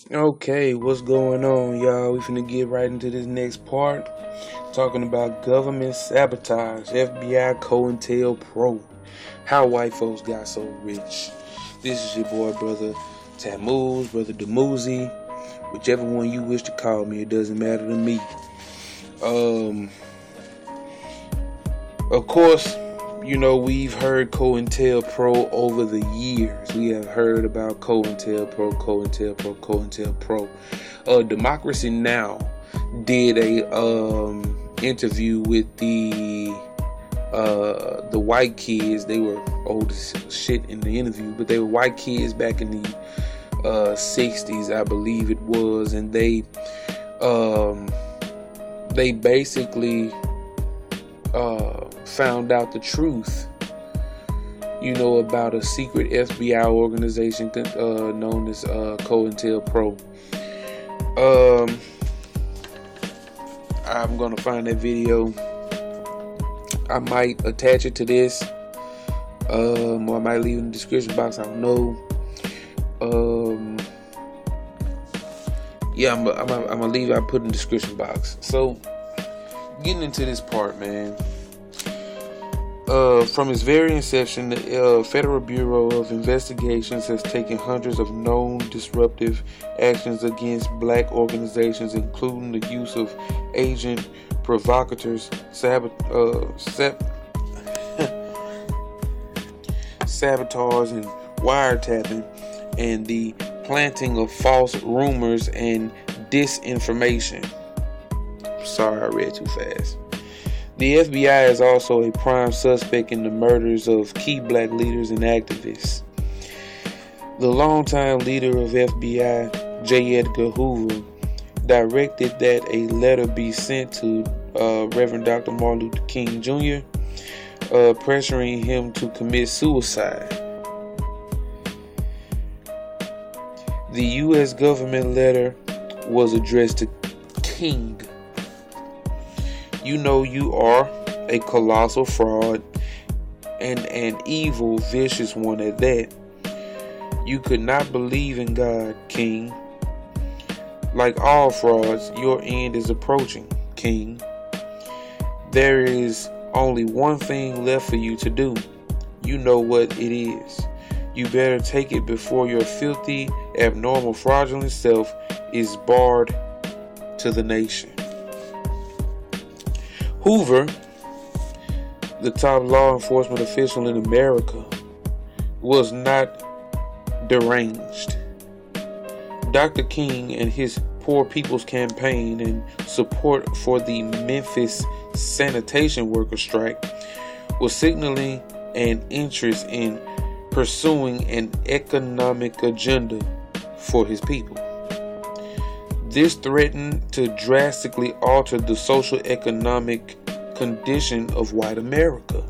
Okay, what's going on, y'all? We finna get right into this next part. Talking about government sabotage, FBI, Cointelpeo, how white folks got so rich. This is your boy, brother Tammuz, brother Demuzi, whichever one you wish to call me. It doesn't matter to me. Of course, we've heard Cointelpro over the years. We have heard about Cointelpro. Democracy Now! Did a interview with the white kids. They were old as shit in the interview, but they were white kids back in the 60s, I believe it was, and they basically found out the truth, about a secret FBI organization known as Cointelpro. I'm gonna find that video. I might attach it to this, or I might leave it in the description box. I don't know. I'm gonna leave it. I put it in the description box. So, getting into this part, man. From its very inception, the Federal Bureau of Investigations has taken hundreds of known disruptive actions against black organizations, including the use of agent provocateurs, sabotage and wiretapping, and the planting of false rumors and disinformation. Sorry, I read too fast. The FBI is also a prime suspect in the murders of key black leaders and activists. The longtime leader of FBI, J. Edgar Hoover, directed that a letter be sent to Reverend Dr. Martin Luther King Jr., pressuring him to commit suicide. The U.S. government letter was addressed to King. You are a colossal fraud, and an evil, vicious one at that. You could not believe in God, King. Like all frauds, your end is approaching, King. There is only one thing left for you to do. You know what it is. You better take it before your filthy, abnormal, fraudulent self is barred to the nation. Hoover, the top law enforcement official in America, was not deranged. Dr. King and his Poor People's Campaign and support for the Memphis sanitation worker strike was signaling an interest in pursuing an economic agenda for his people. This threatened to drastically alter the social economic condition of white America,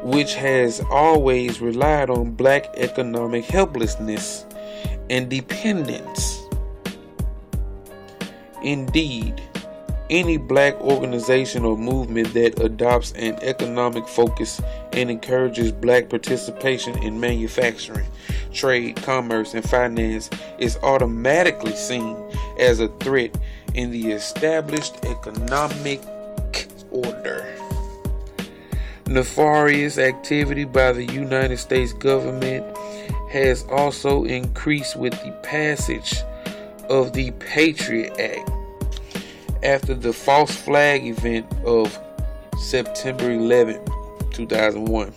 which has always relied on black economic helplessness and dependence. Indeed, any black organization or movement that adopts an economic focus and encourages black participation in manufacturing, trade, commerce, and finance is automatically seen as a threat in the established economic order. Nefarious activity by the United States government has also increased with the passage of the Patriot Act after the false flag event of September 11, 2001.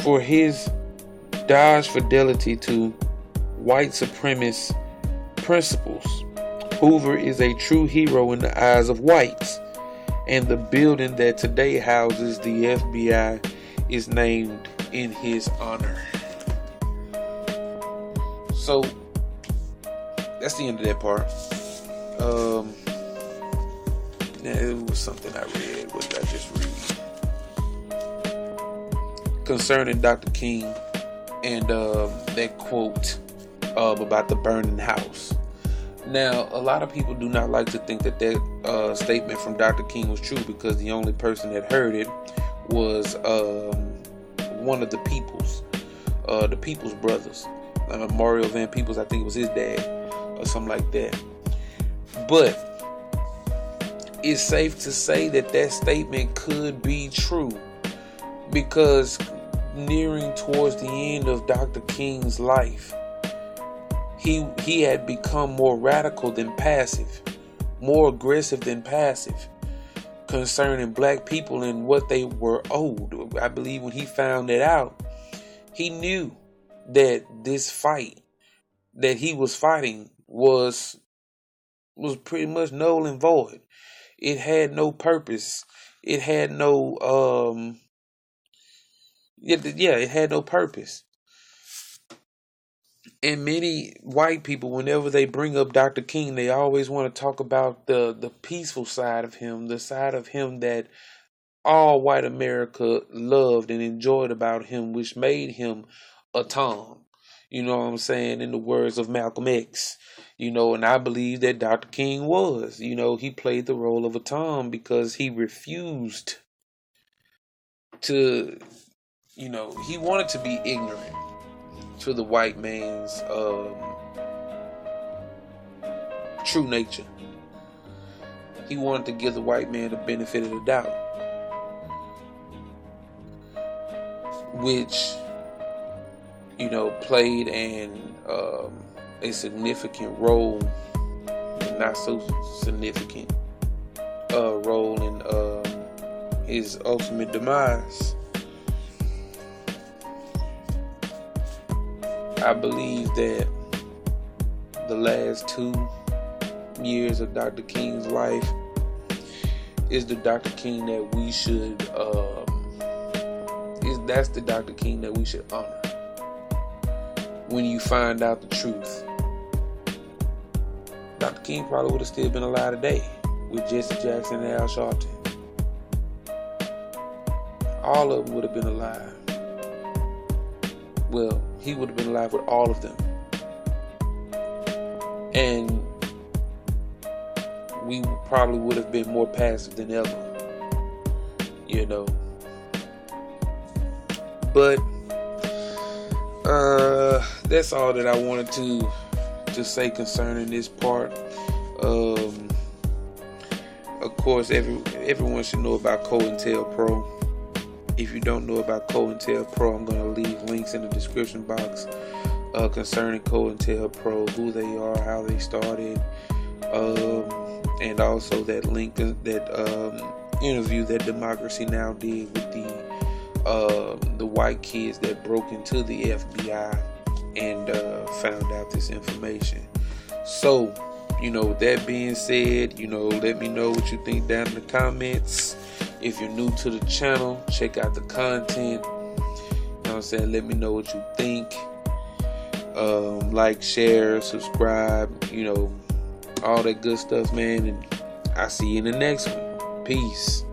For his dogged fidelity to white supremacist principles, Hoover is a true hero in the eyes of whites, and the building that today houses the FBI is named in his honor. So, that's the end of that part. It was something I read. What did I just read? Concerning Dr. King and that quote about the burning house. Now, a lot of people do not like to think that statement from Dr. King was true, because the only person that heard it was one of the peoples. the Peoples Brothers. Mario Van Peebles, I think it was his dad or something like that. But it's safe to say that statement could be true, because nearing towards the end of Dr. King's life, he had become more radical than passive, more aggressive than passive concerning black people and what they were owed. I believe when he found it out, he knew that this fight that he was fighting was pretty much null and void. It had no purpose. It had no it had no purpose. And many white people, whenever they bring up Dr. King, they always want to talk about the peaceful side of him, the side of him that all white America loved and enjoyed about him, which made him a Tom. You know what I'm saying? In the words of Malcolm X. And I believe that Dr. King was. He played the role of a Tom because he refused to, he wanted to be ignorant to the white man's true nature. He wanted to give the white man the benefit of the doubt, which played a significant role, not so significant role in his ultimate demise. I believe that the last 2 years of Dr. King's life is the Dr. King that we should that's the Dr. King that we should honor. When you find out the truth, Dr. King probably would have still been alive today with Jesse Jackson and Al Sharpton. All of them would have been alive. Well, he would have been alive with all of them. And we probably would have been more passive than ever. But that's all that I wanted to say concerning this part. Of course, everyone should know about Cointelpeo. If you don't know about Cointelpeo, I'm going to leave links in the description box concerning Cointelpeo, who they are, how they started, and also that link, that interview that Democracy Now! Did with the white kids that broke into the FBI and found out this information. So, with that being said, let me know what you think down in the comments. If you're new to the channel, check out the content. Let me know what you think. Like, share, subscribe, all that good stuff, man. And I'll see you in the next one. Peace.